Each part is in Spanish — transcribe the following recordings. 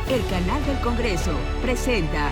El canal del Congreso presenta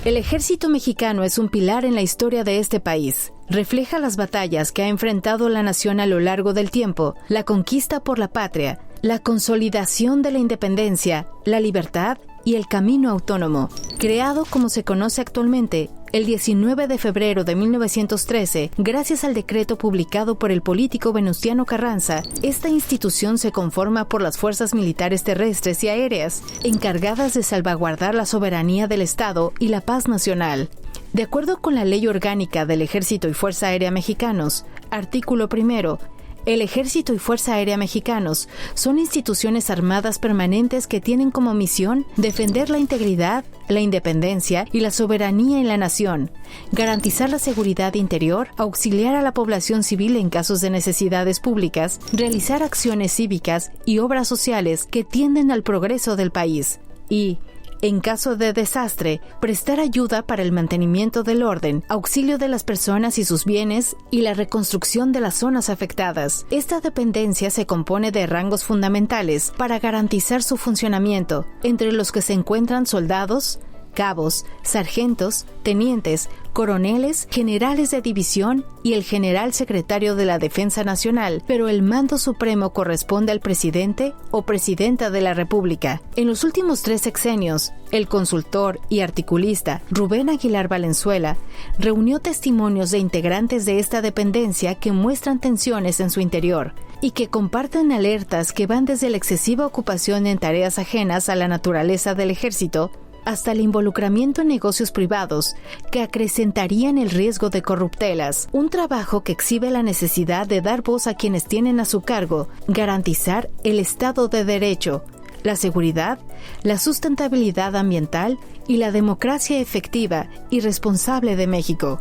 El ejército mexicano es un pilar en la historia de este país. Refleja las batallas que ha enfrentado la nación a lo largo del tiempo, la conquista por la patria, la consolidación de la independencia, la libertad y el camino autónomo. Creado como se conoce actualmente, el 19 de febrero de 1913, gracias al decreto publicado por el político Venustiano Carranza, esta institución se conforma por las fuerzas militares terrestres y aéreas, encargadas de salvaguardar la soberanía del Estado y la paz nacional. De acuerdo con la Ley Orgánica del Ejército y Fuerza Aérea Mexicanos, artículo 1, el Ejército y Fuerza Aérea Mexicanos son instituciones armadas permanentes que tienen como misión defender la integridad, la independencia y la soberanía en la nación, garantizar la seguridad interior, auxiliar a la población civil en casos de necesidades públicas, realizar acciones cívicas y obras sociales que tienden al progreso del país y, en caso de desastre, prestar ayuda para el mantenimiento del orden, auxilio de las personas y sus bienes y la reconstrucción de las zonas afectadas. Esta dependencia se compone de rangos fundamentales para garantizar su funcionamiento, entre los que se encuentran soldados, cabos, sargentos, tenientes, coroneles, generales de división y el general secretario de la Defensa Nacional, pero el mando supremo corresponde al presidente o presidenta de la República. En los últimos 3 sexenios, el consultor y articulista Rubén Aguilar Valenzuela reunió testimonios de integrantes de esta dependencia que muestran tensiones en su interior y que comparten alertas que van desde la excesiva ocupación en tareas ajenas a la naturaleza del ejército hasta el involucramiento en negocios privados que acrecentarían el riesgo de corruptelas, un trabajo que exhibe la necesidad de dar voz a quienes tienen a su cargo, garantizar el Estado de Derecho, la seguridad, la sustentabilidad ambiental y la democracia efectiva y responsable de México.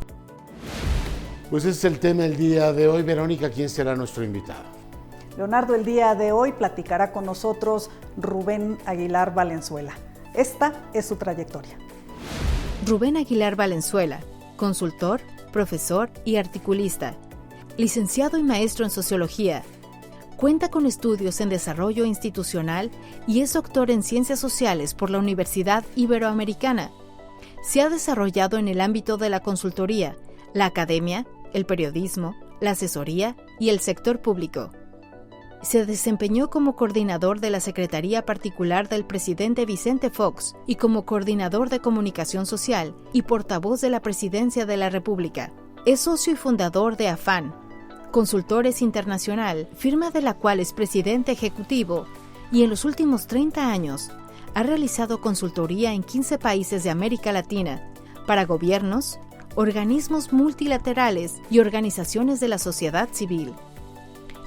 Pues ese es el tema del día de hoy. Verónica, ¿quién será nuestro invitado? Leonardo, el día de hoy platicará con nosotros Rubén Aguilar Valenzuela. Esta es su trayectoria. Rubén Aguilar Valenzuela, consultor, profesor y articulista, licenciado y maestro en sociología. Cuenta con estudios en desarrollo institucional y es doctor en ciencias sociales por la Universidad Iberoamericana. Se ha desarrollado en el ámbito de la consultoría, la academia, el periodismo, la asesoría y el sector público. Se desempeñó como coordinador de la Secretaría Particular del presidente Vicente Fox y como coordinador de comunicación social y portavoz de la Presidencia de la República. Es socio y fundador de AFAN, Consultores Internacional, firma de la cual es presidente ejecutivo, y en los últimos 30 años ha realizado consultoría en 15 países de América Latina para gobiernos, organismos multilaterales y organizaciones de la sociedad civil.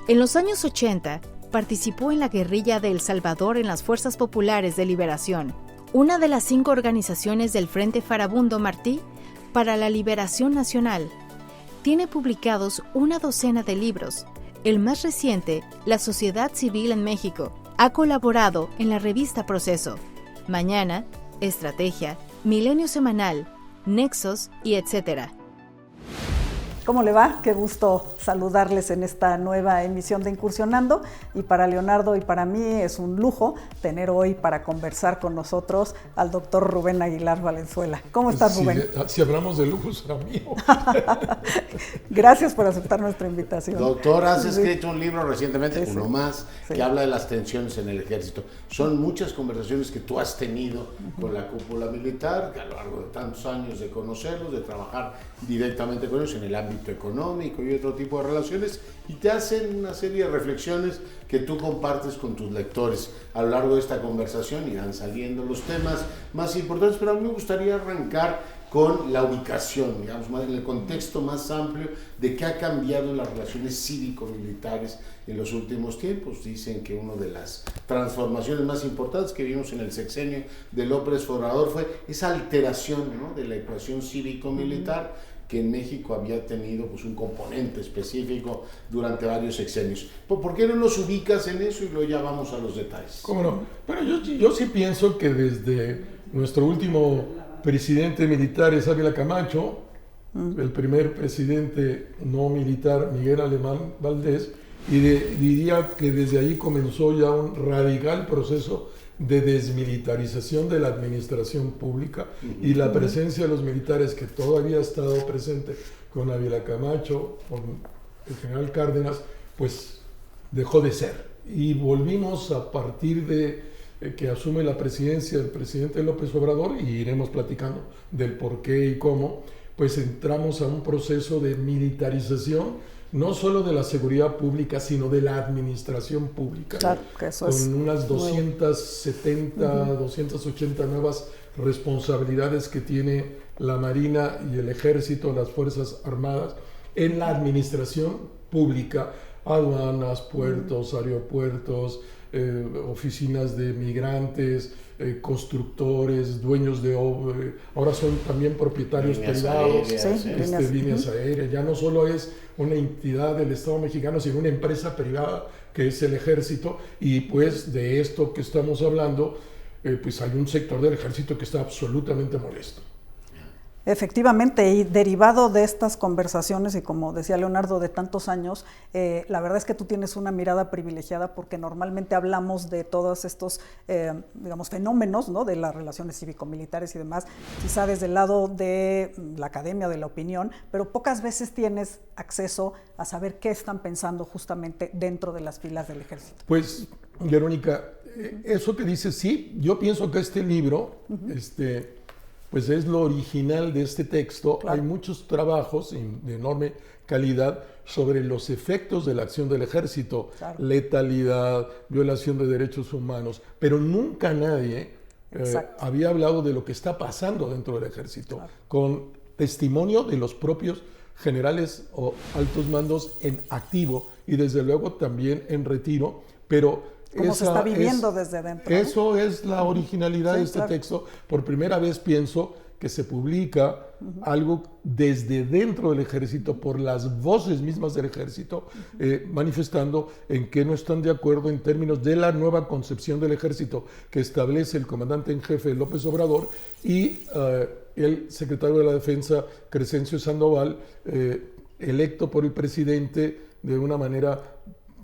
En los años 80, participó en la guerrilla de El Salvador en las Fuerzas Populares de Liberación, una de las 5 organizaciones del Frente Farabundo Martí para la Liberación Nacional. Tiene publicados una docena de libros, el más reciente, La Sociedad Civil en México. Ha colaborado en la revista Proceso, Mañana, Estrategia, Milenio Semanal, Nexos y etc. ¿Cómo le va? Qué gusto saludarles en esta nueva emisión de Incursionando, y para Leonardo y para mí es un lujo tener hoy para conversar con nosotros al doctor Rubén Aguilar Valenzuela. ¿Cómo estás, Rubén? Si hablamos de lujo, será mío. Gracias por aceptar nuestra invitación. Doctor, has escrito un libro recientemente, Sí. uno más, que habla de las tensiones en el ejército. Son muchas conversaciones que tú has tenido con la cúpula militar, que a lo largo de tantos años de conocerlos, de trabajar directamente con ellos en el ámbito económico y otro tipo de relaciones, y te hacen una serie de reflexiones que tú compartes con tus lectores. A lo largo de esta conversación irán saliendo los temas más importantes, pero a mí me gustaría arrancar con la ubicación, digamos, en el contexto más amplio de qué ha cambiado las relaciones cívico-militares en los últimos tiempos. Dicen que una de las transformaciones más importantes que vimos en el sexenio de López Obrador fue esa alteración, ¿no?, de la ecuación cívico-militar, que en México había tenido pues un componente específico durante varios sexenios. ¿Por qué no nos ubicas en eso y luego ya vamos a los detalles? ¿Cómo no? Pero yo sí pienso que desde nuestro último presidente militar es Ávila Camacho, el primer presidente no militar, Miguel Alemán Valdés, y diría que desde ahí comenzó ya un radical proceso de desmilitarización de la administración pública, y la presencia de los militares, que todavía ha estado presente con Ávila Camacho, con el general Cárdenas, pues dejó de ser. Y volvimos a partir de que asume la presidencia el presidente López Obrador, y iremos platicando del por qué y cómo, pues entramos a un proceso de militarización, no solo de la seguridad pública, sino de la administración pública. Claro, que eso con unas 270, 280 nuevas responsabilidades que tiene la Marina y el Ejército, las Fuerzas Armadas, en la administración pública, aduanas, puertos, aeropuertos, oficinas de migrantes, constructores, dueños de obra, ahora son también propietarios privados, líneas aéreas. Ya no solo es una entidad del Estado mexicano, sino una empresa privada que es el Ejército, y pues de esto que estamos hablando, pues hay un sector del Ejército que está absolutamente molesto. Efectivamente, y derivado de estas conversaciones, y como decía Leonardo, de tantos años, la verdad es que tú tienes una mirada privilegiada, porque normalmente hablamos de todos estos, digamos, fenómenos, ¿no?, de las relaciones cívico-militares y demás, quizá desde el lado de la academia, de la opinión, pero pocas veces tienes acceso a saber qué están pensando justamente dentro de las filas del Ejército. Pues, Verónica, eso que dices, sí, yo pienso que este libro, pues es lo original de este texto. Claro. Hay muchos trabajos de enorme calidad sobre los efectos de la acción del Ejército, claro, letalidad, violación de derechos humanos, pero nunca nadie había hablado de lo que está pasando dentro del Ejército, claro, con testimonio de los propios generales o altos mandos en activo, y desde luego también en retiro, pero cómo se está viviendo desde dentro. Eso es la originalidad de este texto. Por primera vez pienso que se publica algo desde dentro del Ejército, por las voces mismas del Ejército, manifestando en que no están de acuerdo en términos de la nueva concepción del Ejército que establece el comandante en jefe López Obrador y el secretario de la Defensa, Crescencio Sandoval, electo por el presidente de una manera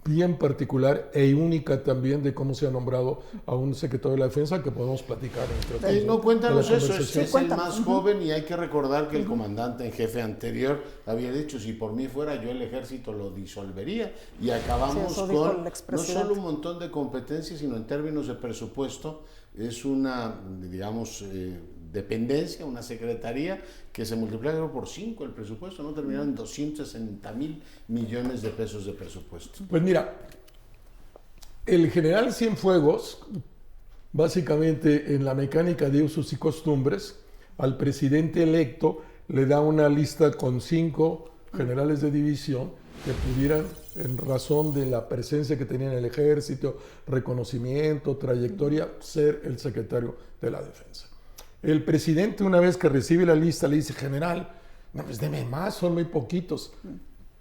bien particular e única también, de cómo se ha nombrado a un secretario de la Defensa, que podemos platicar. No, cuéntanos eso, es el más joven, y hay que recordar que el comandante en jefe anterior había dicho, si por mí fuera, yo el Ejército lo disolvería, y acabamos con no solo un montón de competencias, sino en términos de presupuesto, es una, digamos, dependencia, una secretaría que se multiplica por 5 el presupuesto, ¿no? Terminaron en 260,000 millones de pesos de presupuesto. Pues mira, el general Cienfuegos, básicamente en la mecánica de usos y costumbres, al presidente electo le da una lista con 5 generales de división que pudieran, en razón de la presencia que tenía en el Ejército, reconocimiento, trayectoria, ser el secretario de la Defensa. El presidente, una vez que recibe la lista, le dice, general, no, pues deme más, son muy poquitos.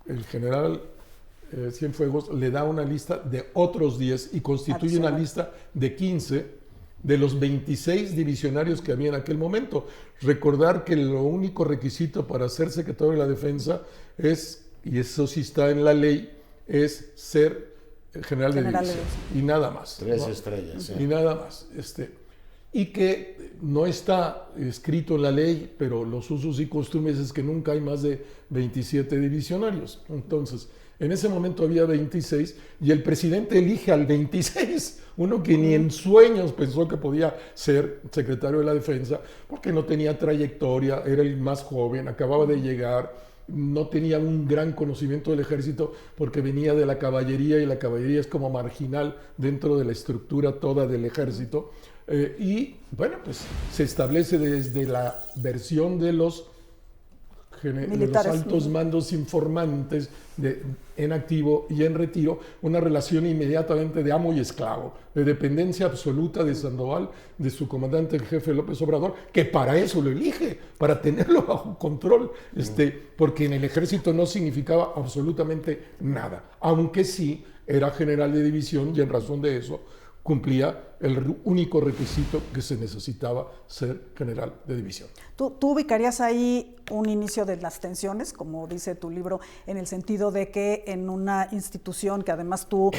El general Cienfuegos le da una lista de otros 10 y constituye una lista de 15 de los 26 divisionarios que había en aquel momento. Recordar que lo único requisito para ser secretario de la Defensa es, y eso sí está en la ley, es ser general de división. Y nada más. 3 estrellas. Y nada más. Y que no está escrito en la ley, pero los usos y costumbres es que nunca hay más de 27 divisionarios. Entonces, en ese momento había 26 y el presidente elige al 26, uno que ni en sueños pensó que podía ser secretario de la Defensa, porque no tenía trayectoria, era el más joven, acababa de llegar, no tenía un gran conocimiento del Ejército porque venía de la caballería, y la caballería es como marginal dentro de la estructura toda del Ejército. Y bueno, pues se establece desde la versión de los militares, altos mandos informantes en activo y en retiro, una relación inmediatamente de amo y esclavo, de dependencia absoluta de Sandoval, de su comandante en jefe López Obrador, que para eso lo elige, para tenerlo bajo control, porque en el ejército no significaba absolutamente nada, aunque sí era general de división y en razón de eso cumplía el único requisito que se necesitaba, ser general de división. ¿Tú ubicarías ahí un inicio de las tensiones, como dice tu libro, en el sentido de que en una institución que además tú,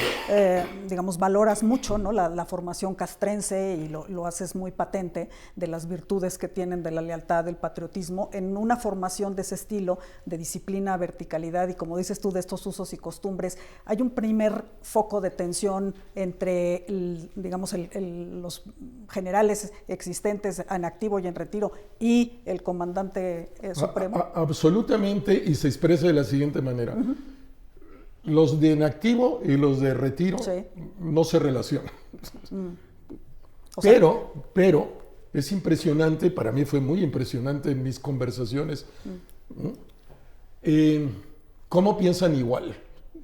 digamos, valoras mucho, ¿no? La formación castrense, y lo haces muy patente, de las virtudes que tienen de la lealtad, del patriotismo, en una formación de ese estilo, de disciplina, verticalidad y, como dices tú, de estos usos y costumbres, hay un primer foco de tensión entre, los generales existentes en activo y en retiro y el comandante supremo? Absolutamente, y se expresa de la siguiente manera. Los de en activo y los de retiro no se relacionan. Pero es impresionante, para mí fue muy impresionante en mis conversaciones, cómo piensan igual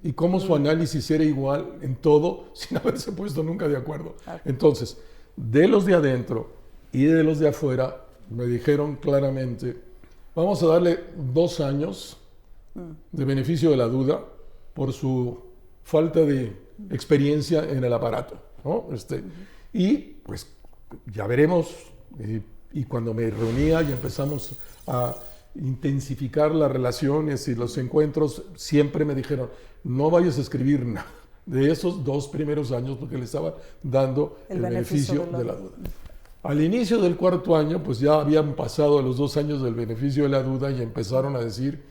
y cómo su análisis era igual en todo sin haberse puesto nunca de acuerdo. Entonces, de los de adentro y de los de afuera, me dijeron claramente, vamos a darle 2 años de beneficio de la duda por su falta de experiencia en el aparato, ¿no? Y pues ya veremos, y cuando me reunía y empezamos a intensificar las relaciones y los encuentros, siempre me dijeron, no vayas a escribir nada de esos 2 primeros años porque le estaba dando el beneficio de la duda. Al inicio del 4º año, pues ya habían pasado los 2 años del beneficio de la duda y empezaron a decir,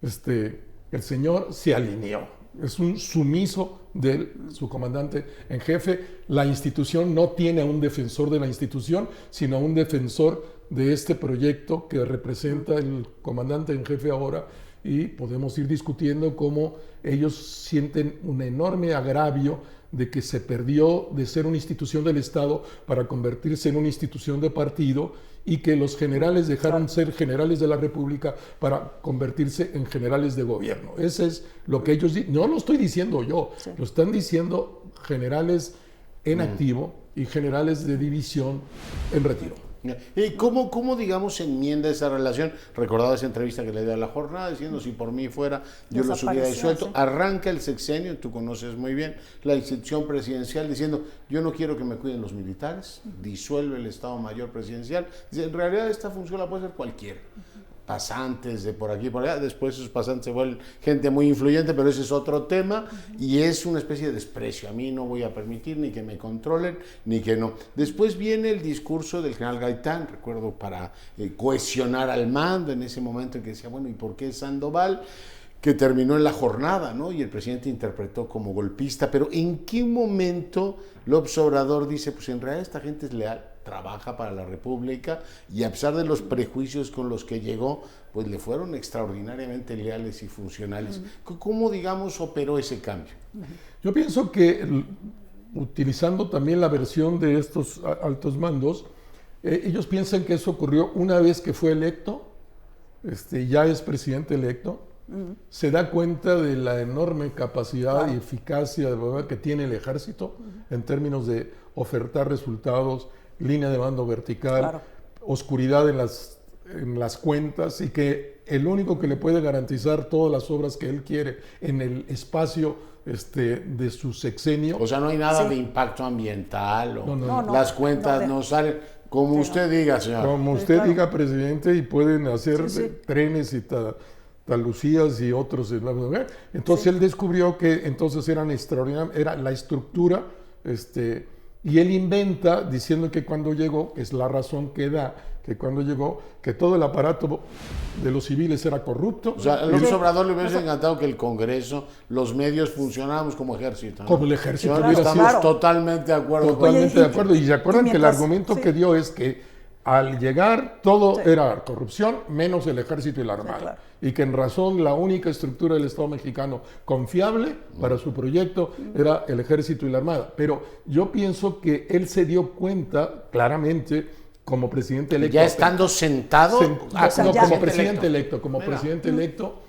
el señor se alineó, es un sumiso de su comandante en jefe. La institución no tiene a un defensor de la institución, sino a un defensor de este proyecto que representa el comandante en jefe ahora, y podemos ir discutiendo cómo ellos sienten un enorme agravio de que se perdió de ser una institución del Estado para convertirse en una institución de partido, y que los generales dejaron ser generales de la República para convertirse en generales de gobierno. Ese es lo que ellos dicen. No lo estoy diciendo yo, lo están diciendo generales en activo y generales de división en retiro. ¿Y cómo, digamos, enmienda esa relación? Recordaba esa entrevista que le dio a La Jornada, diciendo, si por mí fuera, yo los hubiera disuelto. Arranca el sexenio, tú conoces muy bien la institución presidencial, diciendo, yo no quiero que me cuiden los militares, disuelve el Estado Mayor Presidencial. Dice, en realidad esta función la puede hacer cualquiera. Pasantes de por aquí y por allá, después esos pasantes se vuelven gente muy influyente, pero ese es otro tema, y es una especie de desprecio. A mí no voy a permitir ni que me controlen, ni que no. Después viene el discurso del general Gaitán, recuerdo, para cohesionar al mando, en ese momento en que decía, bueno, ¿y por qué Sandoval? Que terminó en La Jornada, ¿no? Y el presidente interpretó como golpista, pero ¿en qué momento López Obrador dice, pues en realidad esta gente es leal, trabaja para la República, y a pesar de los prejuicios con los que llegó, pues le fueron extraordinariamente leales y funcionales? ¿Cómo, digamos, operó ese cambio? Yo pienso que, utilizando también la versión de estos altos mandos, ellos piensan que eso ocurrió una vez que fue electo, ya es presidente electo, se da cuenta de la enorme capacidad y eficacia que tiene el ejército en términos de ofertar resultados, línea de mando vertical, oscuridad en las cuentas, y que el único que le puede garantizar todas las obras que él quiere en el espacio de su sexenio. O sea, no hay nada de impacto ambiental, las cuentas no salen. Como usted diga, señor. Como usted diga, presidente, y pueden hacer trenes y talucías y otros. Entonces él descubrió que entonces eran extraordinarios, era la estructura, y él inventa, diciendo que cuando llegó, es la razón que da, que cuando llegó, que todo el aparato de los civiles era corrupto. O sea, a López Obrador le hubiese encantado que el Congreso, los medios funcionáramos como ejército, ¿no? Como el ejército. Estamos totalmente de acuerdo. Totalmente de acuerdo. Y se acuerdan que el argumento que dio es que al llegar todo era corrupción, menos el ejército y la armada. Y que en razón la única estructura del Estado mexicano confiable para su proyecto era el ejército y la armada. Pero yo pienso que él se dio cuenta claramente como presidente electo. Ya estando sentado. Como presidente electo. Como Mira. presidente electo,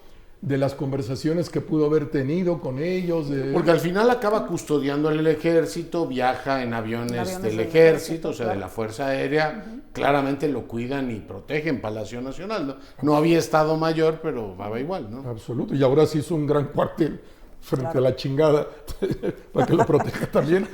de las conversaciones que pudo haber tenido con ellos. Porque al final acaba custodiando el ejército, viaja en aviones del ejército, o sea, de la Fuerza Aérea, claramente lo cuidan y protegen Palacio Nacional, ¿no? No había Estado Mayor, pero va igual, ¿no? Absoluto, y ahora sí hizo un gran cuartel frente a la chingada, para que lo proteja también,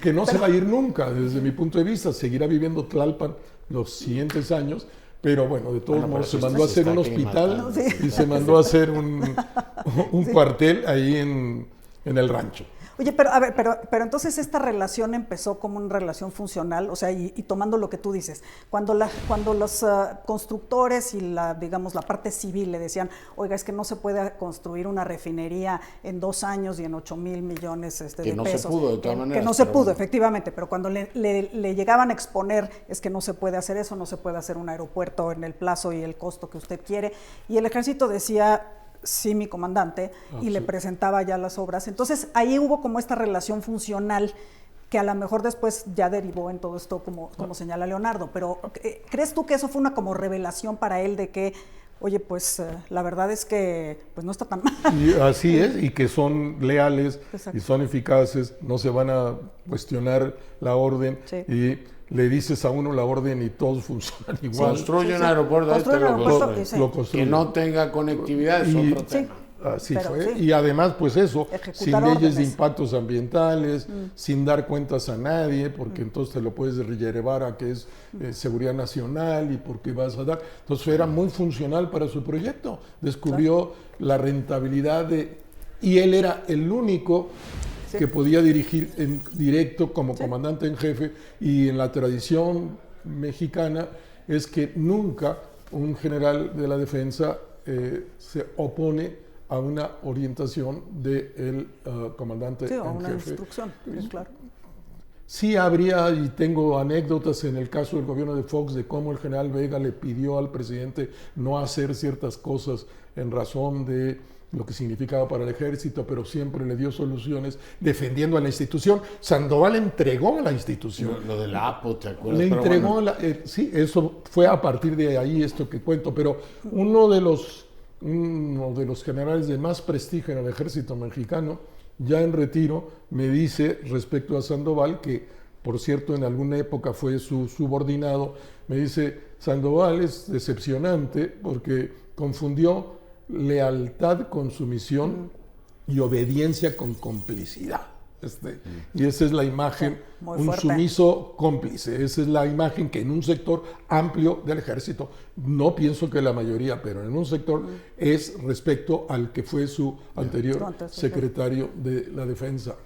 que no se va a ir nunca, desde mi punto de vista, seguirá viviendo Tlalpan los siguientes años. Pero bueno, de todos modos se mandó a hacer un hospital y se mandó a hacer un cuartel ahí en el rancho. Oye, pero a ver, pero entonces esta relación empezó como una relación funcional, o sea, y tomando lo que tú dices, cuando los constructores y digamos, la parte civil le decían, oiga, es que no se puede construir una refinería en 2 años y en 8,000 millones de pesos. Que no se pudo, de todas maneras. Que no se pudo, efectivamente, pero cuando le llegaban a exponer, es que no se puede hacer eso, no se puede hacer un aeropuerto en el plazo y el costo que usted quiere, y el ejército decía, sí, mi comandante, y le presentaba ya las obras. Entonces, ahí hubo como esta relación funcional que a lo mejor después ya derivó en todo esto, como señala Leonardo. Pero, ¿crees tú que eso fue una como revelación para él de que, oye, pues la verdad es que pues no está tan mal? Y así es, y que son leales, Exacto. y son eficaces, no se van a cuestionar la orden, Sí. y le dices a uno la orden y todos funcionan igual. Construye un aeropuerto, ahí te Construye un lo aeropuerto, construye. sí. Lo construye. Que no tenga conectividad es Y- otro tema. Así Pero fue. sí. Y además, pues eso, Ejecutar sin leyes de órdenes. impactos ambientales, sin dar cuentas a nadie, porque entonces te lo puedes relevar a que es seguridad nacional y porque vas a dar. Entonces era muy funcional para su proyecto. Descubrió la rentabilidad y él era el único que podía dirigir en directo como comandante en jefe, y en la tradición mexicana es que nunca un general de la defensa se opone a una orientación del comandante Sí, o en una jefe. instrucción, sí, claro. Sí habría, y tengo anécdotas en el caso del gobierno de Fox, de cómo el general Vega le pidió al presidente no hacer ciertas cosas en razón de lo que significaba para el ejército, pero siempre le dio soluciones defendiendo a la institución. Sandoval entregó a la institución. Lo del APO, ¿te acuerdas? Le Pero entregó, bueno, sí, eso fue a partir de ahí esto que cuento, pero uno de los generales de más prestigio en el ejército mexicano, ya en retiro, me dice respecto a Sandoval, que por cierto en alguna época fue su subordinado, me dice, Sandoval es decepcionante porque confundió lealtad con sumisión y obediencia con complicidad. Y esa es la imagen, Muy un fuerte. sumiso cómplice. Esa es la imagen que en un sector amplio del ejército, no pienso que la mayoría, pero en un sector es respecto al que fue su anterior secretario de la Defensa.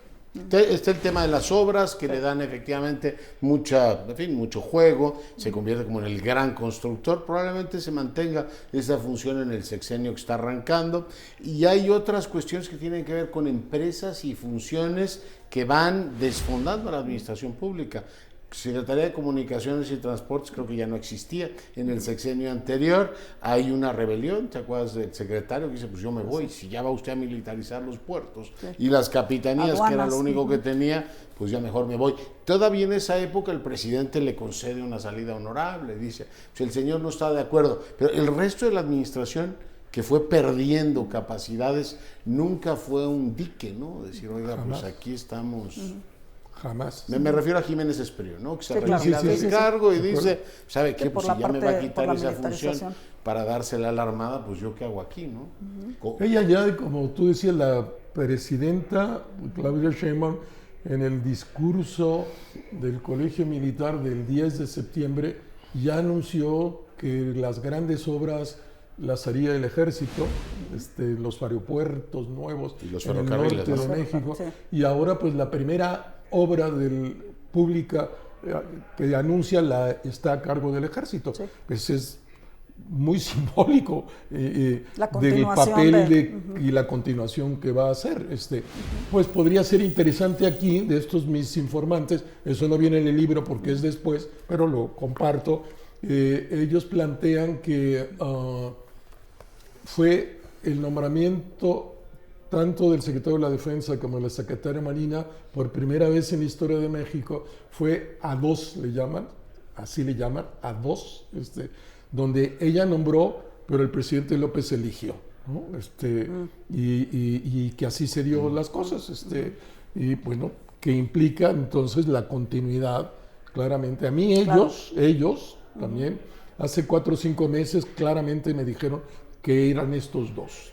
está el tema de las obras que le dan efectivamente mucho juego, se convierte como en el gran constructor, probablemente se mantenga esa función en el sexenio que está arrancando, y hay otras cuestiones que tienen que ver con empresas y funciones que van desfondando a la administración pública. Secretaría de Comunicaciones y Transportes creo que ya no existía en el sexenio anterior. Hay una rebelión, ¿te acuerdas del secretario que dice, pues yo me voy, si ya va usted a militarizar los puertos y las capitanías, Aduanas, que era lo único que tenía, pues ya mejor me voy. Todavía en esa época el presidente le concede una salida honorable, dice, pues el señor no está de acuerdo, pero el resto de la administración, que fue perdiendo capacidades, nunca fue un dique, ¿no? Decir, oiga, Jamás. pues aquí estamos... Jamás. Me refiero a Jiménez Espriu, ¿no? Que se Sí, claro. retira Sí, del sí, sí. cargo y De dice, ¿sabe Que qué? por Pues la si ya me parte- va a quitar por la esa función militarización. para dársela a la Armada, pues yo qué hago aquí, ¿no? Ella ya, como tú decías, la presidenta Claudia Sheinbaum, en el discurso del Colegio Militar del 10 de septiembre, ya anunció que las grandes obras las haría el ejército, los aeropuertos nuevos Y los en el ferrocarriles, norte ¿no? de México. Sí. Y ahora pues la primera obra pública que anuncia está a cargo del ejército. Sí. Pues es muy simbólico La del continuación papel y la continuación que va a hacer. Pues podría ser interesante aquí, de estos mis informantes, eso no viene en el libro porque es después, pero lo comparto. Ellos plantean que fue el nombramiento tanto del secretario de la Defensa como de la secretaria Marina, por primera vez en la historia de México, fue a dos, le llaman, así le llaman, a dos, donde ella nombró, pero el presidente López eligió, ¿no? Y que así se dio las cosas, y bueno, que implica entonces la continuidad, claramente. A mí ellos también, hace 4 o 5 meses, claramente me dijeron que eran estos dos,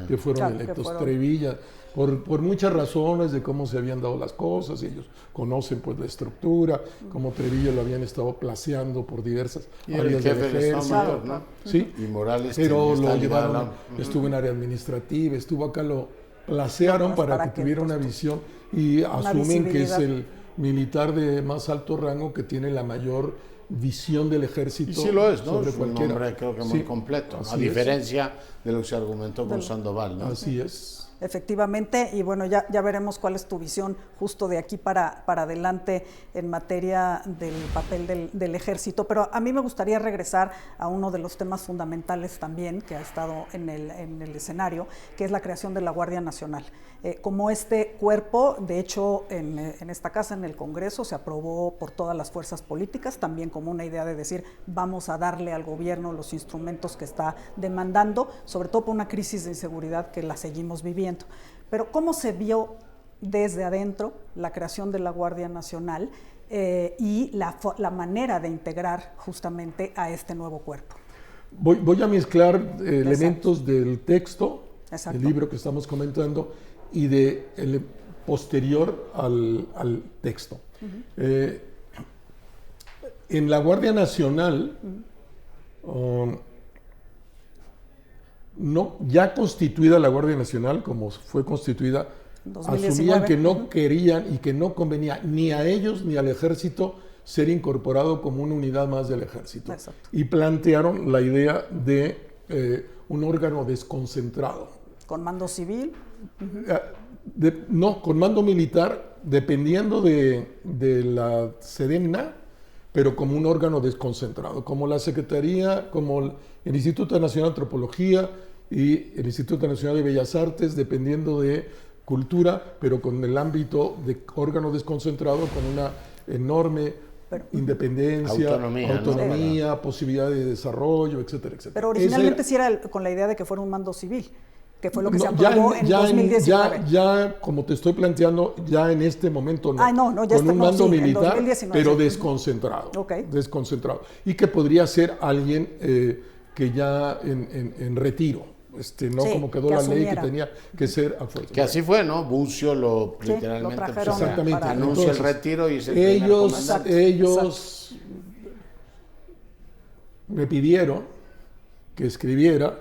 que fueron electos. Trevilla, por muchas razones de cómo se habían dado las cosas, y ellos conocen pues la estructura, como Trevilla lo habían estado placeando por diversas áreas del ejército, mayor, ¿no? ¿sí? Y Morales pero lo llevaron, estuvo en área administrativa, estuvo acá, lo placearon para que tuviera una visión, y asumen que es el militar de más alto rango que tiene la mayor visión del ejército. Y sí lo es, ¿no? Sobre Es un cualquiera. hombre, creo que muy completo, a es. diferencia de lo que se argumentó con Sandoval, ¿no? Así es. Efectivamente, y bueno, ya veremos cuál es tu visión justo de aquí para adelante en materia del papel del ejército, pero a mí me gustaría regresar a uno de los temas fundamentales también que ha estado en el escenario, que es la creación de la Guardia Nacional. Como este cuerpo, de hecho, en esta casa, en el Congreso, se aprobó por todas las fuerzas políticas, también como una idea de decir, vamos a darle al gobierno los instrumentos que está demandando, sobre todo por una crisis de inseguridad que la seguimos viviendo. Pero ¿cómo se vio desde adentro la creación de la Guardia Nacional y la manera de integrar justamente a este nuevo cuerpo? Voy a mezclar elementos del texto, Exacto. el libro que estamos comentando, y el posterior al texto. En la Guardia Nacional, no, ya constituida la Guardia Nacional, como fue constituida, 2019. asumían que no querían y que no convenía ni a ellos ni al ejército ser incorporado como una unidad más del ejército. Exacto. Y plantearon la idea de un órgano desconcentrado. ¿Con mando civil? No, con mando militar, dependiendo de la Sedena, pero como un órgano desconcentrado, como la Secretaría, como el Instituto Nacional de Antropología y el Instituto Nacional de Bellas Artes, dependiendo de cultura, pero con el ámbito de órgano desconcentrado, con una enorme independencia, autonomía, ¿no? Posibilidad de desarrollo, etcétera, etcétera. Pero originalmente sí era con la idea de que fuera un mando civil, que fue lo que se aprobó en 2019. Ya, como te estoy planteando, ya en este momento no, ya con un mando militar, pero sí. desconcentrado, Okay. Desconcentrado. Y que podría ser alguien que ya en retiro, no sí, como quedó la ley que tenía que ser a fuerza. Que así fue, ¿no? Bucio literalmente lo trajeron exactamente, anuncia el retiro y es el ellos me pidieron que escribiera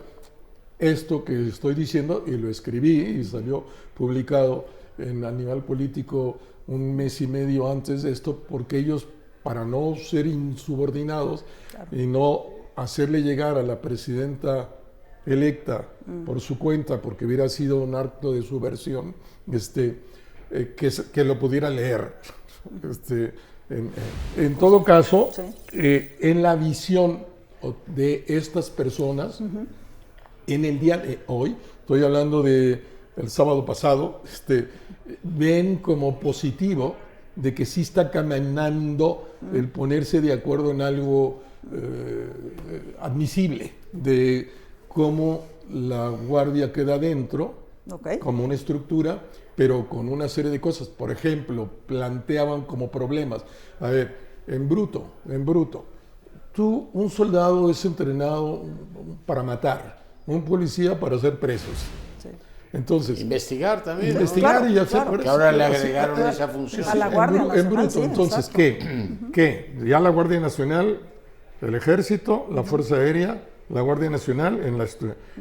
esto que estoy diciendo, y lo escribí y salió publicado en Animal Político 1 mes y medio antes de esto, porque ellos, para no ser insubordinados y no hacerle llegar a la presidenta electa por su cuenta, porque hubiera sido un acto de subversión, que lo pudiera leer. En todo caso, en la visión de estas personas, en el día de hoy, estoy hablando del sábado pasado, ven como positivo de que sí está caminando el ponerse de acuerdo en algo admisible, de cómo la Guardia queda dentro, como una estructura, pero con una serie de cosas. Por ejemplo, planteaban como problemas, a ver, en bruto, un soldado es entrenado para matar, un policía para hacer presos. Sí. Entonces, investigar también, investigar, ¿no? y hacer presos. Que ahora le agregaron esa función. A la Guardia Nacional, en bruto. sí, Entonces, ¿qué? Ya la Guardia Nacional, el Ejército, la Fuerza Aérea, la Guardia Nacional,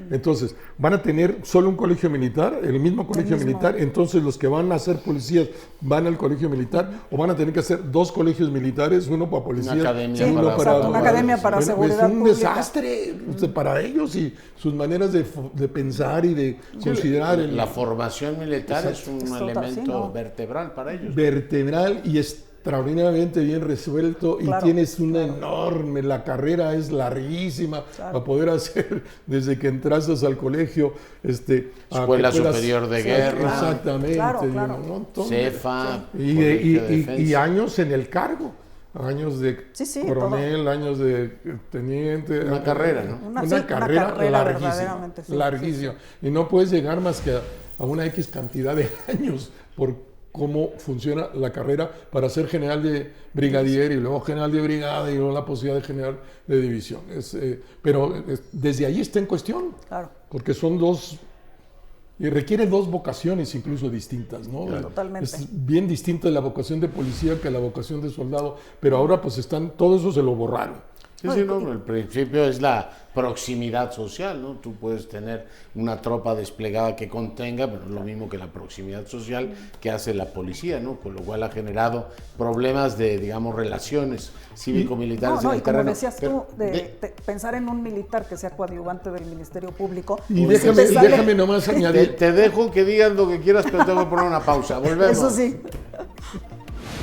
entonces, van a tener solo un colegio militar, el mismo colegio militar, entonces los que van a ser policías van al colegio militar, o van a tener que hacer 2 colegios militares, uno para policías, una academia para seguridad pública. Es un pública. Desastre para ellos y sus maneras de pensar y de considerar. La formación militar es un elemento vertebral para ellos. Vertebral y extraordinariamente bien resuelto, y tienes una enorme, la carrera es larguísima para poder hacer desde que entraste al colegio, Escuela Superior de Guerra, exactamente, CEFA, y años en el cargo. años de Sí, coronel, años de teniente. Una carrera, ¿no? Una carrera larguísima. verdaderamente, sí. Larguísima. Y no puedes llegar más que a una X cantidad de años por cómo funciona la carrera para ser general de brigadier y luego general de brigada y luego la posibilidad de general de división. Desde ahí está en cuestión. Claro. Porque son dos... Y requiere dos vocaciones incluso distintas, ¿no? Claro, totalmente. Es bien distinta la vocación de policía que la vocación de soldado, pero ahora pues todo eso se lo borraron. Sí, no, el principio es la proximidad social, ¿no? Tú puedes tener una tropa desplegada que contenga, pero es lo mismo que la proximidad social que hace la policía, ¿no? Con lo cual ha generado problemas de, digamos, relaciones cívico-militares en el y como terreno. decías tú, pensar en un militar que sea coadjuvante del Ministerio Público. Y déjame nomás añadir. Te dejo que digas lo que quieras, pero tengo que poner una pausa. Volvemos. Eso sí.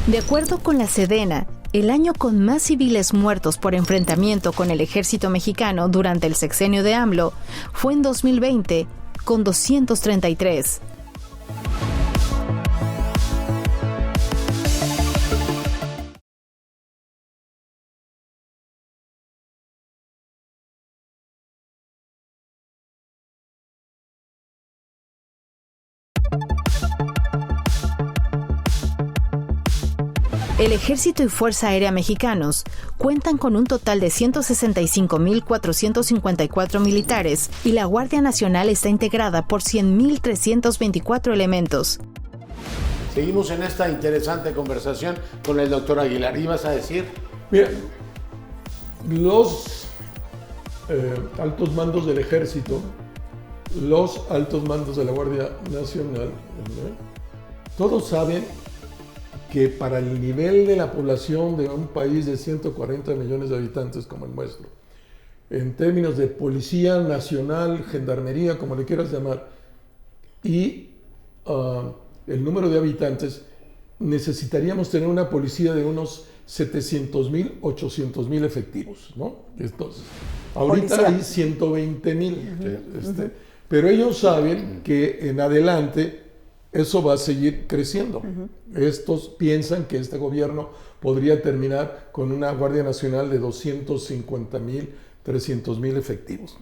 De acuerdo con la Sedena, el año con más civiles muertos por enfrentamiento con el ejército mexicano durante el sexenio de AMLO fue en 2020, con 233. El Ejército y Fuerza Aérea mexicanos cuentan con un total de 165.454 militares y la Guardia Nacional está integrada por 100.324 elementos. Seguimos en esta interesante conversación con el doctor Aguilar. ¿Ibas a decir? Mira, los altos mandos del Ejército, los altos mandos de la Guardia Nacional, todos saben que para el nivel de la población de un país de 140 millones de habitantes como el nuestro, en términos de policía nacional, gendarmería, como le quieras llamar, y el número de habitantes, necesitaríamos tener una policía de unos 700,000, 800,000 efectivos, ¿no? Entonces, ahorita hay 120,000, pero ellos saben que en adelante eso va a seguir creciendo. Estos piensan que este gobierno podría terminar con una Guardia Nacional de 250,000, 300,000 efectivos.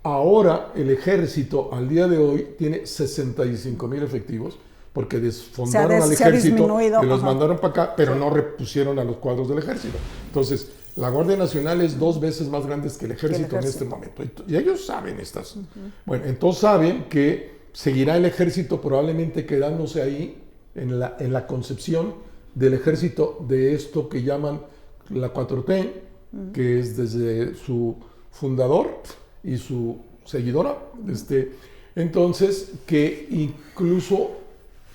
Ahora el Ejército al día de hoy tiene 65,000 efectivos porque desfondaron al Ejército y los mandaron para acá, pero no repusieron a los cuadros del Ejército. Entonces, la Guardia Nacional es 2 veces más grande que el Ejército en este momento. Y ellos saben estas. Bueno, entonces saben que seguirá el Ejército probablemente quedándose ahí en la concepción del Ejército de esto que llaman la 4T, que es desde su fundador y su seguidora. Entonces, que incluso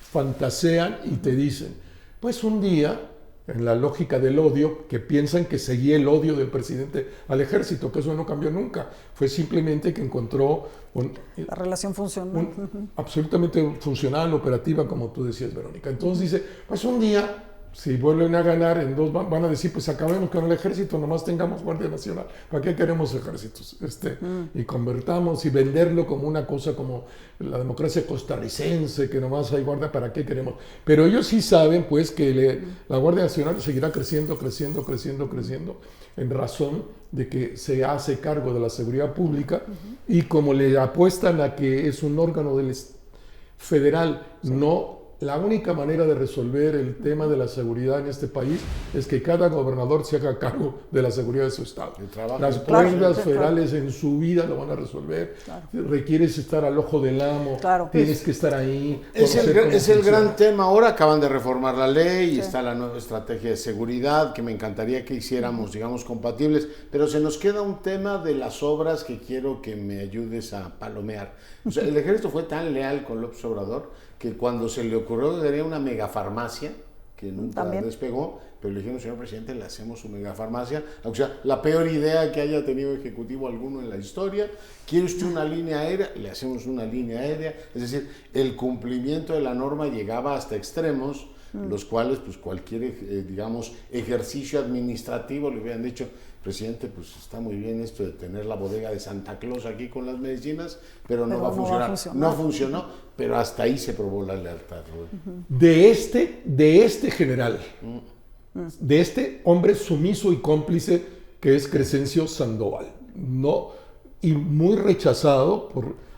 fantasean y te dicen, pues un día, en la lógica del odio, que piensan que seguía el odio del presidente al Ejército, que eso no cambió nunca, fue simplemente que encontró la relación funcional. Absolutamente funcional, operativa, como tú decías, Verónica. Entonces dice, pues un día, si vuelven a ganar, en 2 van a decir, pues acabemos con el Ejército, nomás tengamos Guardia Nacional. ¿Para qué queremos ejércitos? Y convertamos y venderlo como una cosa como la democracia costarricense, que nomás hay guardia, ¿para qué queremos? Pero ellos sí saben, pues, que la Guardia Nacional seguirá creciendo, en razón de que se hace cargo de la seguridad pública y como le apuestan a que es un órgano del federal, no. La única manera de resolver el tema de la seguridad en este país es que cada gobernador se haga cargo de la seguridad de su estado. Las cuerdas federales en su vida lo van a resolver. Requieres estar al ojo del amo, tienes que estar ahí. Es el gran tema. Ahora acaban de reformar la ley y está la nueva estrategia de seguridad que me encantaría que hiciéramos, digamos, compatibles, pero se nos queda un tema de las obras que quiero que me ayudes a palomear. O sea, el Ejército fue tan leal con López Obrador que cuando se le ocurrió que haría una megafarmacia, que nunca despegó, pero le dijeron, señor presidente, le hacemos su megafarmacia, o sea, la peor idea que haya tenido ejecutivo alguno en la historia. ¿Quiere usted una línea aérea? Le hacemos una línea aérea. Es decir, el cumplimiento de la norma llegaba hasta extremos, los cuales, pues cualquier, digamos, ejercicio administrativo le hubieran dicho, presidente, pues está muy bien esto de tener la bodega de Santa Claus aquí con las medicinas, pero no va a funcionar. No funcionó, pero hasta ahí se probó la lealtad. De este general de este hombre sumiso y cómplice que es Crescencio Sandoval, ¿no? Y muy rechazado,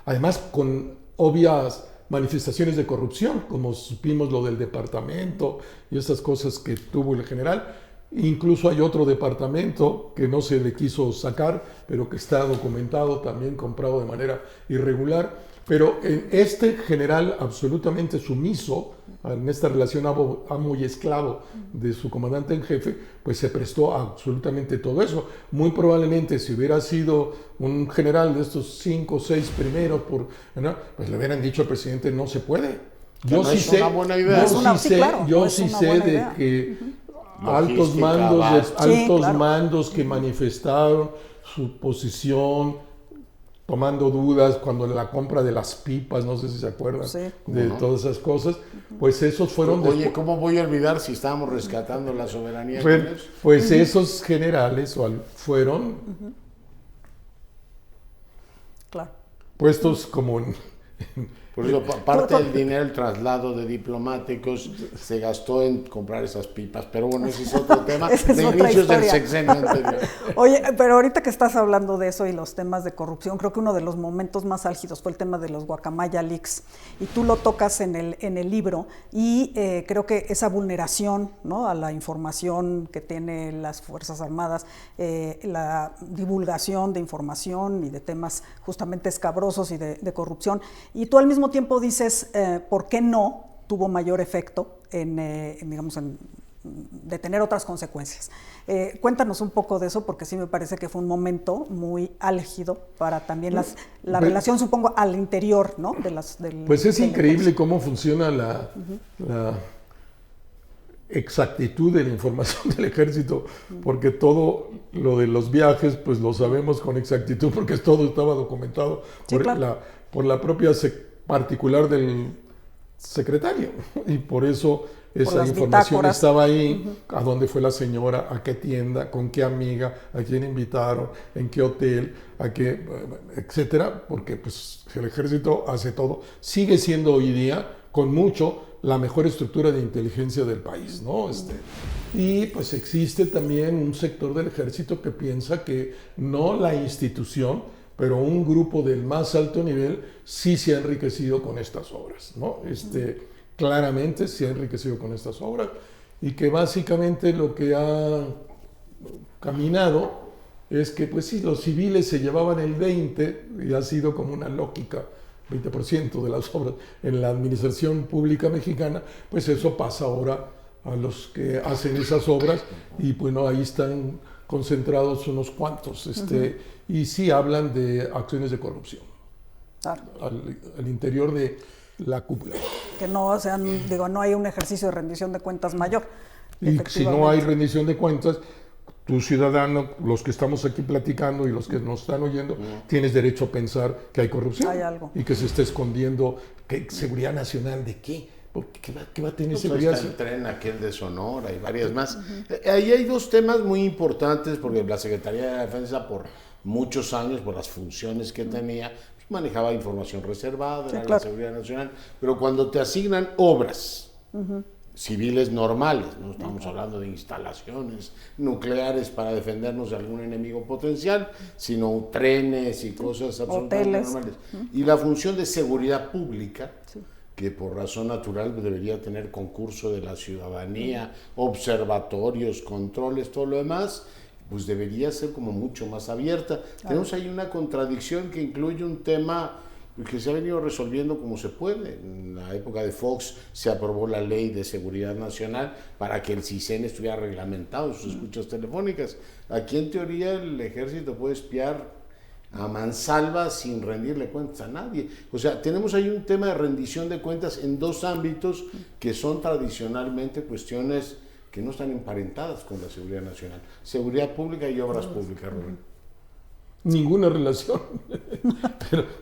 además con obvias manifestaciones de corrupción, como supimos lo del departamento y esas cosas que tuvo el general. Incluso hay otro departamento que no se le quiso sacar, pero que está documentado, también comprado de manera irregular. Pero este general absolutamente sumiso en esta relación amo y esclavo de su comandante en jefe, pues se prestó a absolutamente todo eso. Muy probablemente si hubiera sido un general de estos 5 o 6 primeros, pues le hubieran dicho al presidente, no se puede. Yo sí sé, yo sí sé de que altos mandos que manifestaron su posición, tomando dudas cuando la compra de las pipas, no sé si se acuerdan de todas esas cosas, pues esos fueron... Oye, ¿cómo voy a olvidar si estábamos rescatando la soberanía? Pues esos generales fueron puestos como... Por eso, parte del dinero, el traslado de diplomáticos, se gastó en comprar esas pipas. Pero bueno, ese es otro tema de inicios del sexenio anterior. Oye, pero ahorita que estás hablando de eso y los temas de corrupción, creo que uno de los momentos más álgidos fue el tema de los Guacamaya Leaks. Y tú lo tocas en el libro y creo que esa vulneración, ¿no?, a la información que tienen las Fuerzas Armadas, la divulgación de información y de temas justamente escabrosos y de corrupción. Y tú al mismo tiempo dices, ¿por qué no tuvo mayor efecto en tener otras consecuencias? Cuéntanos un poco de eso, porque sí me parece que fue un momento muy álgido para también la relación, supongo, al interior, ¿no? Pues es increíble cómo funciona la exactitud de la información del ejército, porque todo lo de los viajes, pues lo sabemos con exactitud, porque todo estaba documentado por la propia particular del secretario, y por eso esa información estaba ahí, a dónde fue la señora, a qué tienda, con qué amiga, a quién invitaron, en qué hotel, etcétera, porque pues el ejército hace todo, sigue siendo hoy día, con mucho, la mejor estructura de inteligencia del país, ¿no? Y pues existe también un sector del ejército que piensa que no la institución, pero un grupo del más alto nivel sí se ha enriquecido con estas obras, ¿no? Claramente se ha enriquecido con estas obras, y que básicamente lo que ha caminado es que, pues sí, los civiles se llevaban el 20%, y ha sido como una lógica, 20% de las obras en la administración pública mexicana, pues eso pasa ahora a los que hacen esas obras, y bueno, ahí están concentrados unos cuantos, y sí hablan de acciones de corrupción al interior de la cúpula. Que no, o sea, no hay un ejercicio de rendición de cuentas mayor. Y si no hay rendición de cuentas, tú ciudadano, los que estamos aquí platicando y los que nos están oyendo, tienes derecho a pensar que hay corrupción. Hay algo. Y que se está escondiendo. ¿Seguridad nacional de qué? ¿Qué va a tener seguridad? Está el tren aquel de Sonora y varias más. Ahí hay dos temas muy importantes, porque la Secretaría de la Defensa por muchos años, por las funciones que tenía, pues manejaba información reservada, era la seguridad nacional, pero cuando te asignan obras civiles normales, no estamos hablando de instalaciones nucleares para defendernos de algún enemigo potencial, sino trenes y cosas absolutamente normales. Y la función de seguridad pública, que por razón natural debería tener concurso de la ciudadanía, observatorios, controles, todo lo demás, pues debería ser como mucho más abierta. Tenemos ahí una contradicción que incluye un tema que se ha venido resolviendo como se puede. En la época de Fox se aprobó la Ley de Seguridad Nacional para que el CISEN estuviera reglamentado en sus escuchas telefónicas. Aquí en teoría el ejército puede espiar a mansalva sin rendirle cuentas a nadie. O sea, tenemos ahí un tema de rendición de cuentas en dos ámbitos que son tradicionalmente cuestiones que no están emparentadas con la seguridad nacional. Seguridad pública y obras públicas, Rubén. Ninguna relación.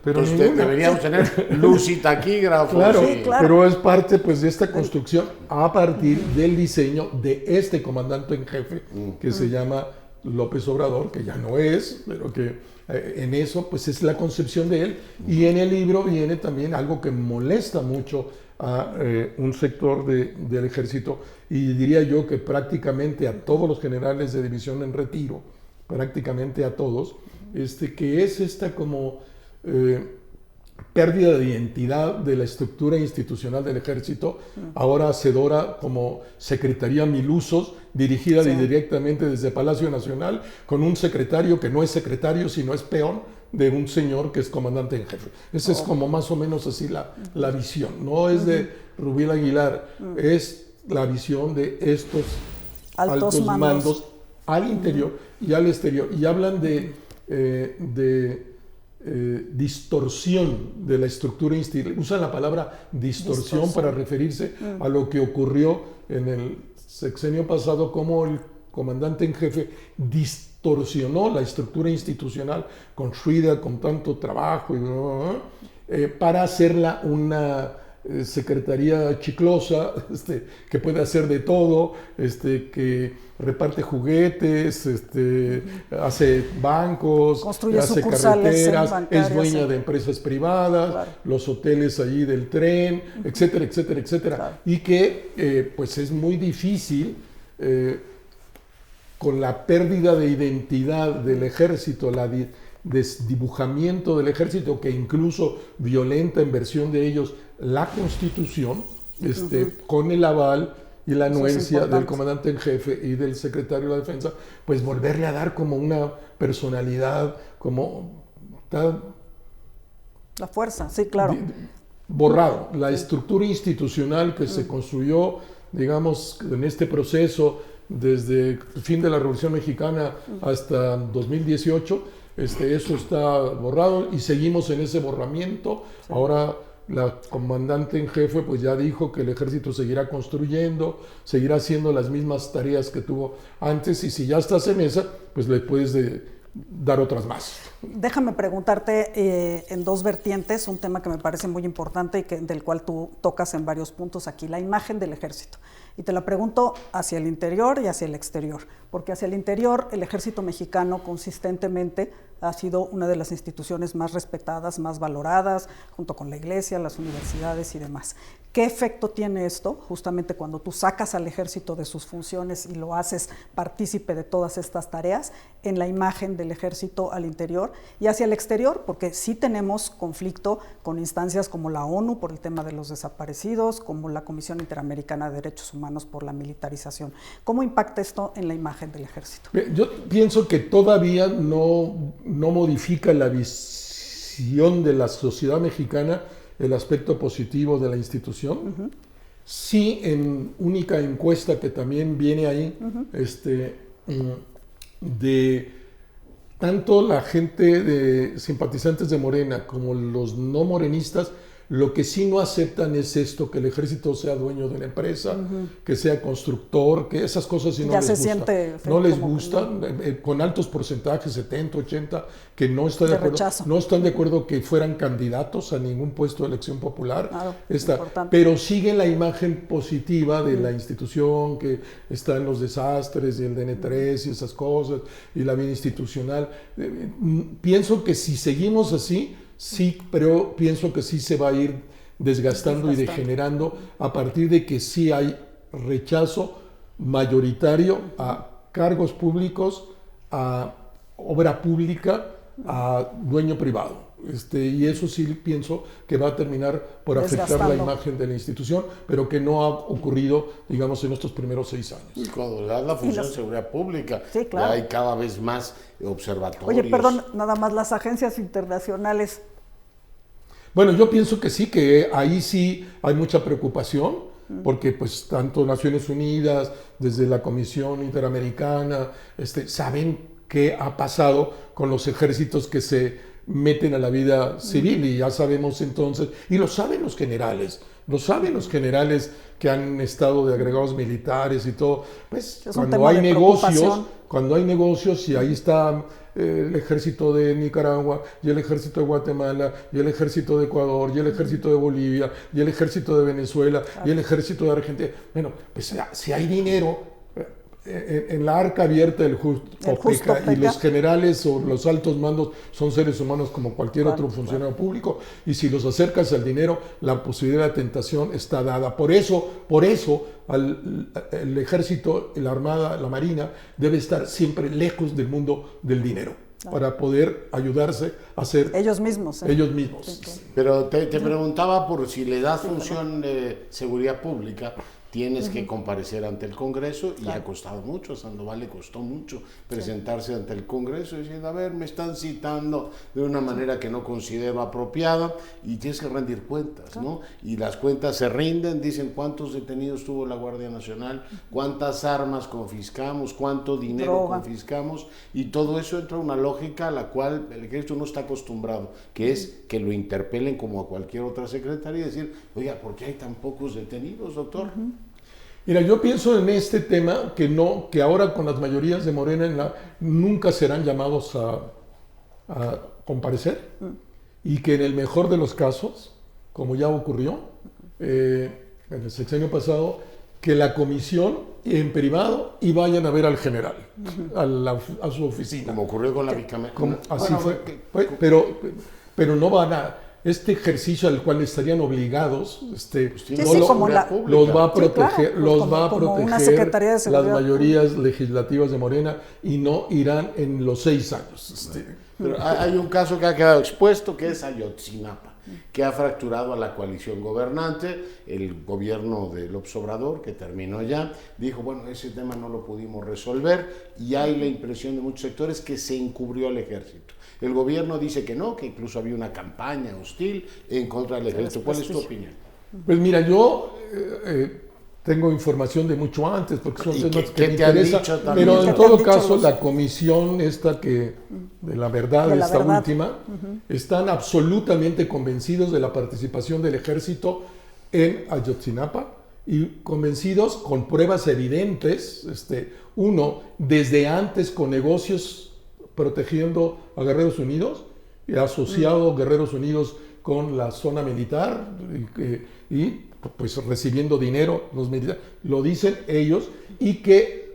pero pues deberíamos tener luz y taquígrafo. Claro, pero es parte pues de esta construcción a partir del diseño de este comandante en jefe que se llama López Obrador, que ya no es, pero que en eso pues es la concepción de él. Y en el libro viene también algo que molesta mucho a un sector del ejército, y diría yo que prácticamente a todos los generales de división en retiro, prácticamente a todos, que es esta como pérdida de identidad de la estructura institucional del ejército, ahora hacedora como Secretaría Milusos, dirigida directamente desde Palacio Nacional, con un secretario que no es secretario, sino es peón de un señor que es comandante en jefe. Esa es como más o menos así la visión. No es de Rubiel Aguilar, es la visión de estos altos mandos al interior y al exterior. Y hablan de distorsión de la estructura institucional. Usan la palabra distorsión para referirse a lo que ocurrió en el sexenio pasado, como el comandante en jefe distorsionó la estructura institucional construida con tanto trabajo para hacerla una secretaría chiclosa, que puede hacer de todo, que reparte juguetes, hace bancos, construye hace carreteras, es dueña de empresas privadas, los hoteles allí del tren, etcétera, etcétera, etcétera. Y que pues es muy difícil, con la pérdida de identidad del ejército, la desdibujamiento del ejército, que incluso violenta en versión de ellos la Constitución, con el aval y la anuencia del comandante en jefe y del secretario de la Defensa, pues volverle a dar como una personalidad, como la fuerza, sí, claro. Borrado. La estructura institucional que se construyó, digamos, en este proceso desde el fin de la Revolución Mexicana hasta 2018, eso está borrado y seguimos en ese borramiento. Sí. Ahora la comandante en jefe pues ya dijo que el ejército seguirá construyendo, seguirá haciendo las mismas tareas que tuvo antes, y si ya estás en esa, pues le puedes dar otras más. Déjame preguntarte en dos vertientes, un tema que me parece muy importante y del cual tú tocas en varios puntos aquí, la imagen del ejército. Y te la pregunto hacia el interior y hacia el exterior, porque hacia el interior el ejército mexicano consistentemente ha sido una de las instituciones más respetadas, más valoradas, junto con la iglesia, las universidades y demás. ¿Qué efecto tiene esto justamente cuando tú sacas al ejército de sus funciones y lo haces partícipe de todas estas tareas en la imagen del ejército al interior y hacia el exterior? Porque sí tenemos conflicto con instancias como la ONU por el tema de los desaparecidos, como la Comisión Interamericana de Derechos Humanos por la militarización. ¿Cómo impacta esto en la imagen del ejército? Yo pienso que todavía no modifica la visión de la sociedad mexicana el aspecto positivo de la institución. Sí, en única encuesta que también viene ahí, de tanto la gente de simpatizantes de Morena como los no morenistas, lo que sí no aceptan es esto, que el ejército sea dueño de la empresa, que sea constructor, que esas cosas sí no les gusta. No les gusta, con altos porcentajes, 70, 80, que no están de acuerdo. Rechazo. No están de acuerdo que fueran candidatos a ningún puesto de elección popular. Claro, pero siguen la imagen positiva de la institución, que está en los desastres, y el DN3 y esas cosas, y la vida institucional. Pienso que si seguimos así, sí, pero pienso que sí se va a ir desgastando y degenerando a partir de que sí hay rechazo mayoritario a cargos públicos, a obra pública, a dueño privado. Y eso sí pienso que va a terminar por afectar la imagen de la institución, pero que no ha ocurrido, digamos, en estos primeros 6 años. Y cuando le das la función de seguridad pública, sí, claro, ya hay cada vez más observatorios. Oye, perdón, nada más las agencias internacionales. Bueno, yo pienso que sí, que ahí sí hay mucha preocupación, porque pues tanto Naciones Unidas, desde la Comisión Interamericana, saben qué ha pasado con los ejércitos que se meten a la vida civil, y ya sabemos entonces, y lo saben los generales que han estado de agregados militares y todo, pues cuando hay negocios y ahí está el ejército de Nicaragua y el ejército de Guatemala y el ejército de Ecuador y el ejército de Bolivia y el ejército de Venezuela y el ejército de Argentina, bueno, pues si hay dinero, en la arca abierta del justo peca, y los generales o los altos mandos son seres humanos como cualquier otro funcionario público, y si los acercas al dinero, la posibilidad de tentación está dada. Por eso el ejército, la armada, la marina debe estar siempre lejos del mundo del dinero, para poder ayudarse a hacer ellos mismos. Ellos mismos. Sí, claro. Pero te preguntaba por si le das función de seguridad pública, tienes que comparecer ante el Congreso, y ha costado mucho, a Sandoval le costó mucho presentarse ante el Congreso diciendo, a ver, me están citando de una manera que no considero apropiada, y tienes que rendir cuentas, ¿no? Y las cuentas se rinden, dicen cuántos detenidos tuvo la Guardia Nacional, cuántas armas confiscamos, cuánto dinero confiscamos, y todo eso entra en una lógica a la cual el ejército no está acostumbrado, que es que lo interpelen como a cualquier otra secretaría y decir, oiga, ¿por qué hay tan pocos detenidos, doctor? Mira, yo pienso en este tema que ahora con las mayorías de Morena nunca serán llamados a comparecer, y que en el mejor de los casos, como ya ocurrió en el sexenio pasado, que la comisión en privado y vayan a ver al general a su oficina. Como ocurrió con la bicameral. Así fue, pero no van a... Este ejercicio al cual estarían obligados, los va a proteger, las mayorías legislativas de Morena, y no irán en los 6 años. Pero hay un caso que ha quedado expuesto, que es Ayotzinapa, que ha fracturado a la coalición gobernante. El gobierno de López Obrador, que terminó ya, dijo, bueno, ese tema no lo pudimos resolver, y hay la impresión de muchos sectores que se encubrió al ejército. El gobierno dice que no, que incluso había una campaña hostil en contra del ejército. ¿Cuál es tu opinión? Pues mira, yo tengo información de mucho antes, porque son temas que me interesan, pero en todo caso la comisión esta de la verdad, última, están absolutamente convencidos de la participación del ejército en Ayotzinapa, y convencidos con pruebas evidentes, uno, desde antes con negocios protegiendo a Guerreros Unidos, y asociado Guerreros Unidos con la zona militar, y pues recibiendo dinero los militares, lo dicen ellos, y que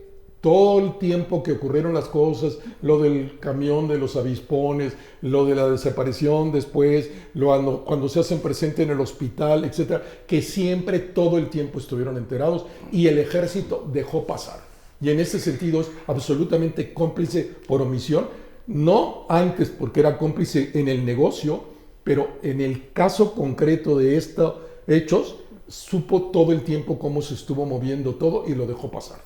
todo el tiempo que ocurrieron las cosas, lo del camión de los avispones, lo de la desaparición después, cuando se hacen presente en el hospital, etcétera, que siempre todo el tiempo estuvieron enterados, y el ejército dejó pasar. Y en ese sentido es absolutamente cómplice por omisión, no antes porque era cómplice en el negocio, pero en el caso concreto de estos hechos, supo todo el tiempo cómo se estuvo moviendo todo y lo dejó pasar.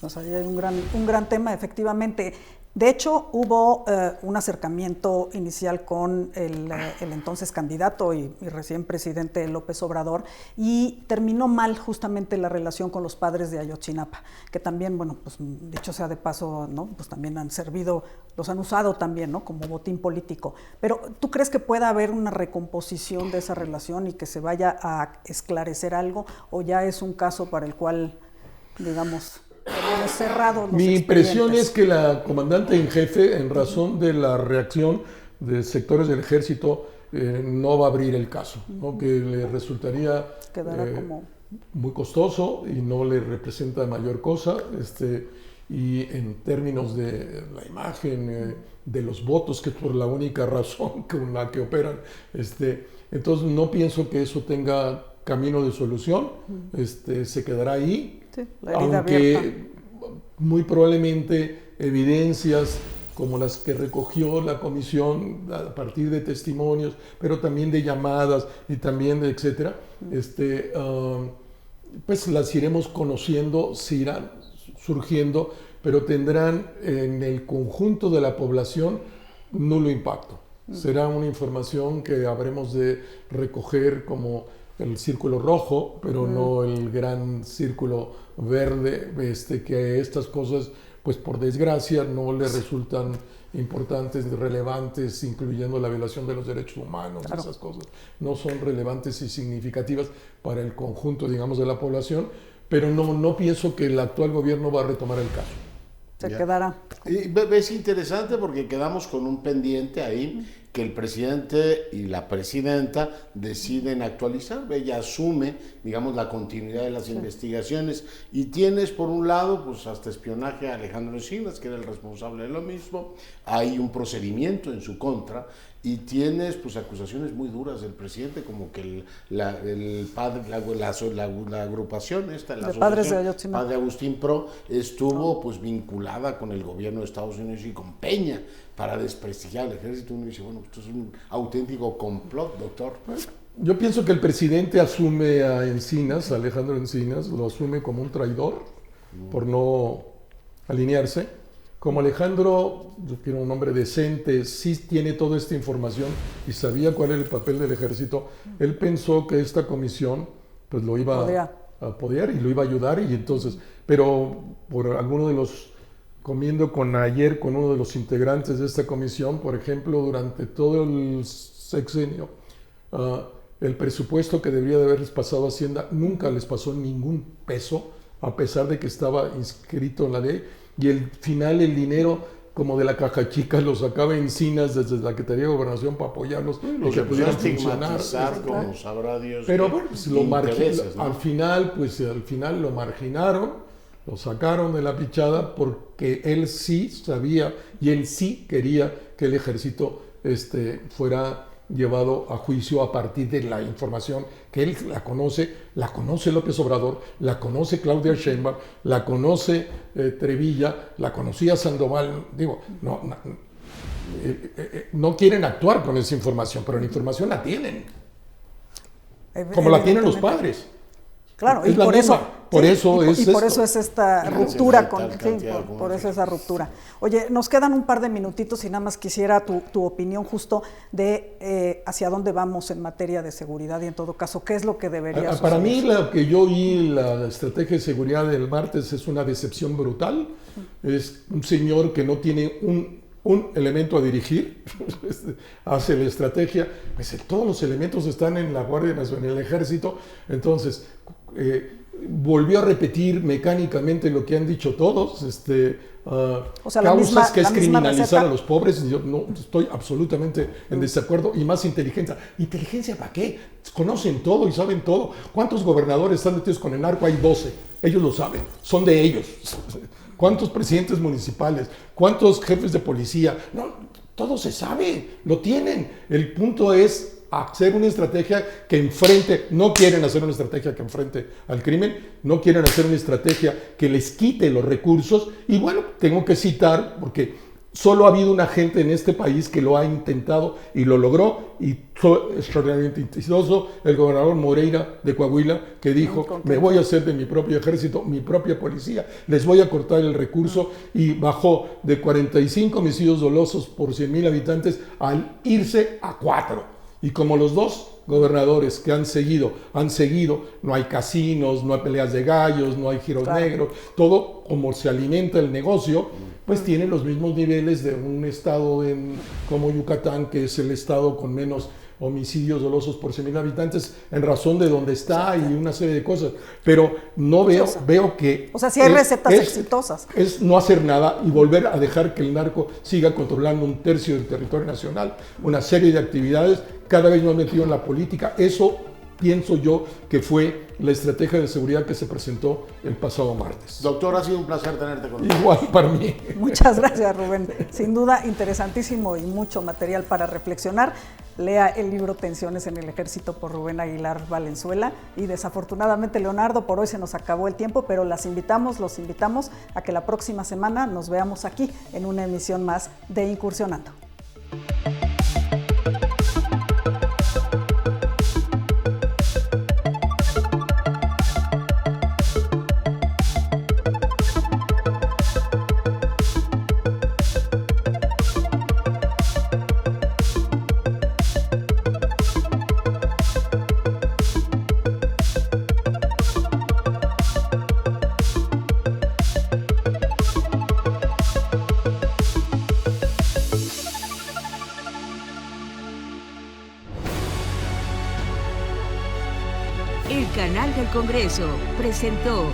O sea, ahí hay un gran tema, efectivamente. De hecho, hubo un acercamiento inicial con el entonces candidato y recién presidente López Obrador, y terminó mal justamente la relación con los padres de Ayotzinapa, que también, bueno, pues dicho sea de paso, ¿no? Pues también los han usado también, ¿no? Como botín político. Pero ¿tú crees que pueda haber una recomposición de esa relación y que se vaya a esclarecer algo, o ya es un caso para el cual, digamos, cerrado? Mi impresión es que la comandante en jefe, en razón de la reacción de sectores del ejército, no va a abrir el caso, ¿no? Que le resultaría muy costoso y no le representa mayor cosa, y en términos de la imagen, de los votos, que es por la única razón con la que operan, entonces no pienso que eso tenga camino de solución, se quedará ahí. Sí, aunque muy probablemente evidencias como las que recogió la comisión a partir de testimonios, pero también de llamadas y también de etcétera, pues las iremos conociendo, se irán surgiendo, pero tendrán en el conjunto de la población nulo impacto. Será una información que habremos de recoger como el círculo rojo, pero no el gran círculo verde, que estas cosas, pues por desgracia, no le resultan importantes, relevantes, incluyendo la violación de los derechos humanos. Claro. Esas cosas no son relevantes y significativas para el conjunto, digamos, de la población, pero no pienso que el actual gobierno va a retomar el caso. Se quedará. Y es interesante porque quedamos con un pendiente ahí, que el presidente y la presidenta deciden actualizar. Ella asume, digamos, la continuidad de las investigaciones, y tienes por un lado pues hasta espionaje a Alejandro Encinas, que era el responsable de lo mismo. Hay un procedimiento en su contra, y tienes pues acusaciones muy duras del presidente, como que la agrupación esta, la Padres de asociación Ayotzinapa, Padre Agustín Pro, estuvo pues vinculada con el gobierno de Estados Unidos y con Peña para desprestigiar al ejército. Uno dice, bueno, esto es un auténtico complot, doctor. Yo pienso que el presidente asume a Encinas, a Alejandro Encinas, lo asume como un traidor por no alinearse. Como Alejandro, yo quiero un hombre decente, sí tiene toda esta información y sabía cuál era el papel del ejército, él pensó que esta comisión pues lo iba a apoyar y lo iba a ayudar, y entonces, pero por alguno de los, comiendo ayer con uno de los integrantes de esta comisión, por ejemplo, durante todo el sexenio, el presupuesto que debería de haberles pasado a Hacienda nunca les pasó ningún peso, a pesar de que estaba inscrito en la ley. Y el dinero como de la caja chica lo sacaba Encinas desde la Secretaría de Gobernación para apoyarlos y que pudieran funcionar. Como sabrá Dios. Pero bueno, pues al final lo marginaron, lo sacaron de la pichada, porque él sí sabía y él sí quería que el ejército fuera llevado a juicio a partir de la información que él la conoce López Obrador, la conoce Claudia Sheinbaum, la conoce Trevilla, la conocía Sandoval. Digo, no quieren actuar con esa información, pero la información la tienen, como la tienen los padres. Claro, y por eso es esta ruptura, por eso esa ruptura. Oye, nos quedan un par de minutitos y nada más quisiera tu opinión justo de hacia dónde vamos en materia de seguridad, y en todo caso, ¿qué es lo que debería suceder? Para mí, lo que yo oí, la estrategia de seguridad del martes, es una decepción brutal. Es un señor que no tiene un elemento a dirigir, hace la estrategia, pues todos los elementos están en la Guardia Nacional, en el Ejército. Entonces volvió a repetir mecánicamente lo que han dicho todos, causas que es criminalizar a los pobres. Yo no estoy absolutamente en desacuerdo, y más inteligencia. ¿Inteligencia para qué? Conocen todo y saben todo. ¿Cuántos gobernadores están metidos con el narco? Hay 12, ellos lo saben, son de ellos. ¿Cuántos presidentes municipales? ¿Cuántos jefes de policía? No, todo se sabe, lo tienen. El punto es hacer una estrategia que enfrente. No quieren hacer una estrategia que enfrente al crimen, no quieren hacer una estrategia que les quite los recursos. Y bueno, tengo que citar, porque solo ha habido una gente en este país que lo ha intentado y lo logró, y fue extraordinariamente exitoso, el gobernador Moreira de Coahuila, que dijo: me voy a hacer de mi propio ejército, mi propia policía, les voy a cortar el recurso, y bajó de 45 homicidios dolosos por 100,000 habitantes al irse a 4. Y como los dos gobernadores que han seguido, no hay casinos, no hay peleas de gallos, no hay giros negros, todo como se alimenta el negocio, pues tiene los mismos niveles de un estado como Yucatán, que es el estado con menos homicidios dolosos por 100,000 habitantes, en razón de donde está y una serie de cosas. Pero no veo que... O sea, sí hay recetas exitosas. Es no hacer nada y volver a dejar que el narco siga controlando 1/3 del territorio nacional, una serie de actividades, cada vez más metido en la política. Eso pienso yo que fue la estrategia de seguridad que se presentó el pasado martes. Doctor, ha sido un placer tenerte con nosotros. Igual para mí. Muchas gracias, Rubén. Sin duda, interesantísimo y mucho material para reflexionar. Lea el libro Tensiones en el Ejército por Rubén Aguilar Valenzuela. Y desafortunadamente, Leonardo, por hoy se nos acabó el tiempo, pero los invitamos a que la próxima semana nos veamos aquí en una emisión más de Incursionando. El Canal del Congreso presentó